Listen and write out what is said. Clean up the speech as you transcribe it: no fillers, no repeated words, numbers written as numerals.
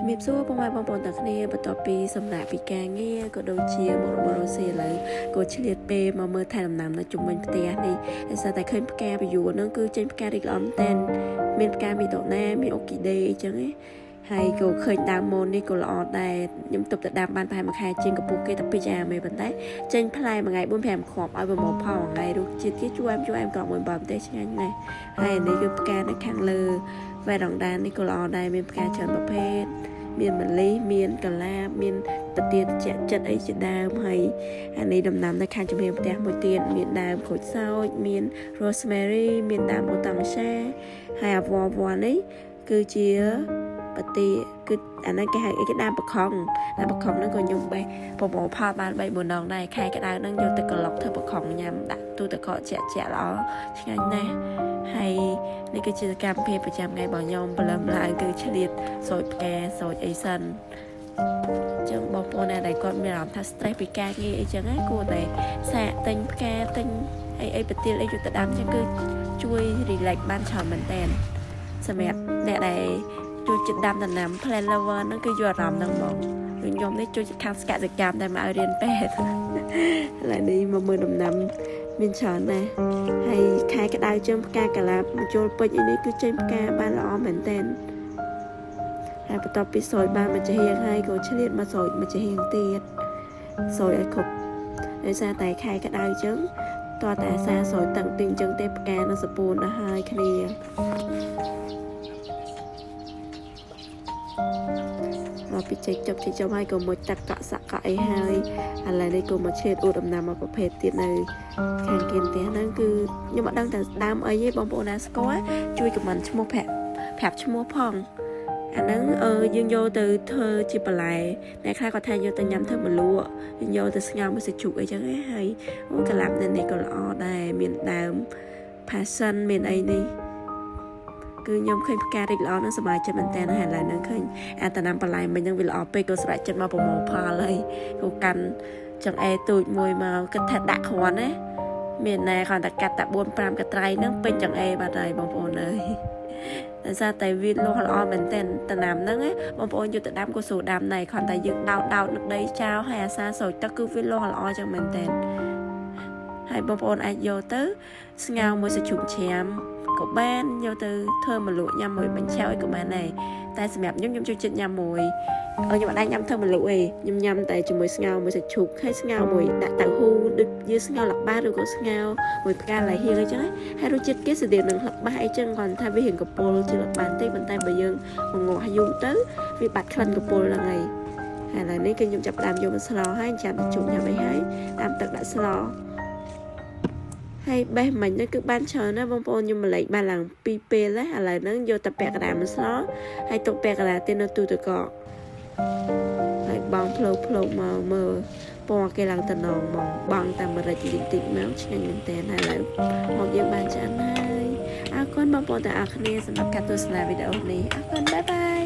ជំរាបសួរបងប្អូនទាំងគ្នាបន្ទាប់ពីសម្រាប់ពីការងារក៏ដូចជាមករកស៊ីឥឡូវក៏ឆ្លៀតពេលមកមើលថែដំណាំនៅជុំវិញផ្ទះនេះហើយសារតែឃើញផ្កាពយួរហ្នឹងគឺចេញផ្ការីកល្អមែនតែនមានផ្កាមីដូណាមានអូគីដេអញ្ចឹងណាហើយក៏ឃើញដើមម៉ូននេះក៏ល្អដែរខ្ញុំទុកទៅដាំបានប្រហែលមួយខែជាងកំពុះគេតែពីចាមែនប៉ុន្តែចេញផ្លែមួយថ្ងៃ4-5គ្រាប់ឲ្យប្រមូលផលមួយថ្ងៃរសជាតិគេជួយអែមក្រមួយបើតែឆ្ងាញ់ណាស់ហើយនេះគឺផ្កានៅខាងលើវ៉ែរ៉ង់ដាននេះក៏ល្អដែរមានផ្កាច្រើនប្រភេទមានម្លិះមានកលាបមានប្រទាលចិត្តអីជាដើមហើយអានេះដំណាំនៅខាងជំរាបផ្ទះមួយទៀតមានដើមក្រូចសើចមាន rosemary មានដើមអូតាំងសាហើយអាវ៉ានេះគឺជាប្រទាលគឺអាហ្នឹងគេហៅអីគេដើមបខំហ្នឹងក៏ខ្ញុំបេះប្រមូលផលបាន3-4ដងដែរខែក្តៅហ្នឹងយកទៅក្លុកធ្វើបខំញ៉ាំដាក់ទូទឹកកកជាក់ល្អឆ្ងាញ់ណាស់ហើយនេះគឺជាកម្មវិធីប្រចាំថ្ងៃរបស់ខ្ញុំព្រលឹមឡើងគឺឆ្លៀតសូត្រផ្កាសូត្រអីសិនចឹងបងប្អូនណាដែលគាត់មានអារម្មណ៍ថា stress ពីការងារអីចឹងណាគួរតែសាកទិញផ្កាទិញអីប្រទាលអីយកទៅដាំចឹងគឺជួយ relax បានច្រើនមែនតើសម្រាប់អ្នកដែលជួយចិត្តដាំដំណាំ plant lover ហ្នឹងគឺយកអារម្មណ៍ហ្នឹងមកខ្ញុំនេះជួយខាងសកសិកម្មតែមកឲ្យរៀនពេទ្យឥឡូវនេះមកមើលដំណាំមានច្រើនណាស់ហើយខែក្តៅចឹងផ្កាកាឡាបមកចូលពេជ្រនេះគឺចេញផ្កាបានល្អមែនតើហើយបន្ទាប់ពីស្រោចបានមួយចាហៀងហើយក៏ឆ្លៀតមកស្រោចមួយចាហៀងទៀតស្រោចឲ្យគ្រប់ដោយសារតែខែក្តៅចឹងតើតែសារស្រោចតាំងពីចឹងទេផ្កានឹងសពួនដល់ហើយគ្នាមកពីចេកចប់ហើយក៏មកតាក់កក់សាក់កក់អីហើយឥឡូវនេះក៏មកឆ្លៀតអួតដំណាំមកប្រភេទទៀតនៅខាងគៀនផ្ទះហ្នឹងគឺខ្ញុំអត់ដឹងថាដើមអីទេបងប្អូនណាស្គាល់ជួយខមមិនឈ្មោះប្រាប់ឈ្មោះផងអាហ្នឹងយើងយកទៅធ្វើជាបន្លែអ្នកខ្លះគាត់ថាយកទៅញ៉ាំធ្វើម្លក់យើងយកទៅស្ងោរមួយសាច់ជ្រូកអីចឹងណាហើយអូកាឡាប់នេះក៏ល្អដែរមានដើម passion មានអីនេះគឺខ្ញុំឃើញផ្ការីកល្អនឹងសប្បាយចិត្តមែនតើហើយឥឡូវហ្នឹងឃើញអាតំណាំបន្លែមិញហ្នឹងវាល្អពេកក៏សម្រាប់ចិត្តមកប្រមូលផលហើយក៏កាន់ចង្អេរទូចមួយមកគិតថាដាក់គ្រាន់ណាមានណាគ្រាន់តែកាត់តែ 4-5 កត្រៃហ្នឹងពេញចង្អេរបាត់ហើយបងប្អូនអើយតែសារតែវាលាស់ល្អមែនតើតំណាំហ្នឹងបងប្អូនយកទៅដាំក៏ស្រួលដាំដែរគ្រាន់តែយើងដោតទឹកដីចោលហើយអាសាស្រោចទឹកគឺវាលាស់ល្អចឹងមែនតើហើយបងប្អូនអាចយកទៅស្ងោរមួយសាច់ជ្រូកជ្រាមក៏បានយកទៅធ្វើម្លក់ញ៉ាំមួយបញ្ឆៅអីក៏បានដែរតែសម្រាប់ខ្ញុំចូលចិត្តញ៉ាំមួយខ្ញុំអត់ដែរញ៉ាំធ្វើម្លក់ទេខ្ញុំញ៉ាំតែជាមួយស្ងោរមួយសាច់ជ្រូកហើយស្ងោរមួយដាក់ទៅហ៊ូដូចយើងស្ងោរល្បាឬក៏ស្ងោរមួយផ្កាឡាហៀងអញ្ចឹងហើយរសជាតិគេស្តៀងនឹងល្បាអីចឹងគាត់ថាវារៀងកពុលជាល្បាតិចប៉ុន្តែបើយើងងាស់យូរទៅវាបាត់ក្លិនកពុលហ្នឹងហើយឥឡូវនេះគឺខ្ញុំចាប់ផ្ដើមយកមកស្លហើយចាំទៅជូតញ៉ាំអីហើយតាមទឹកដាក់ស្លហើយបេះមិញហ្នឹងគឺបានច្រើនណាបងប្អូនខ្ញុំម្លេចបានឡើង2ពេលហើយឥឡូវហ្នឹងយកតែពាក់កណ្ដាលមកស្លហើយទុកពាក់កណ្ដាលទៀតនៅទូទឹកកកហើយបងផ្លោមកមើលពណ៌គេឡើងតំណងមកបងតាមម្រេចតិចមកឆ្ងាញ់មែនតើហើយឥឡូវមកយើងបានឆ្អិនហើយអរគុណបងប្អូនទាំងអស់គ្នាសម្រាប់ការទស្សនាវីដេអូនេះអរគុណបាយបាយ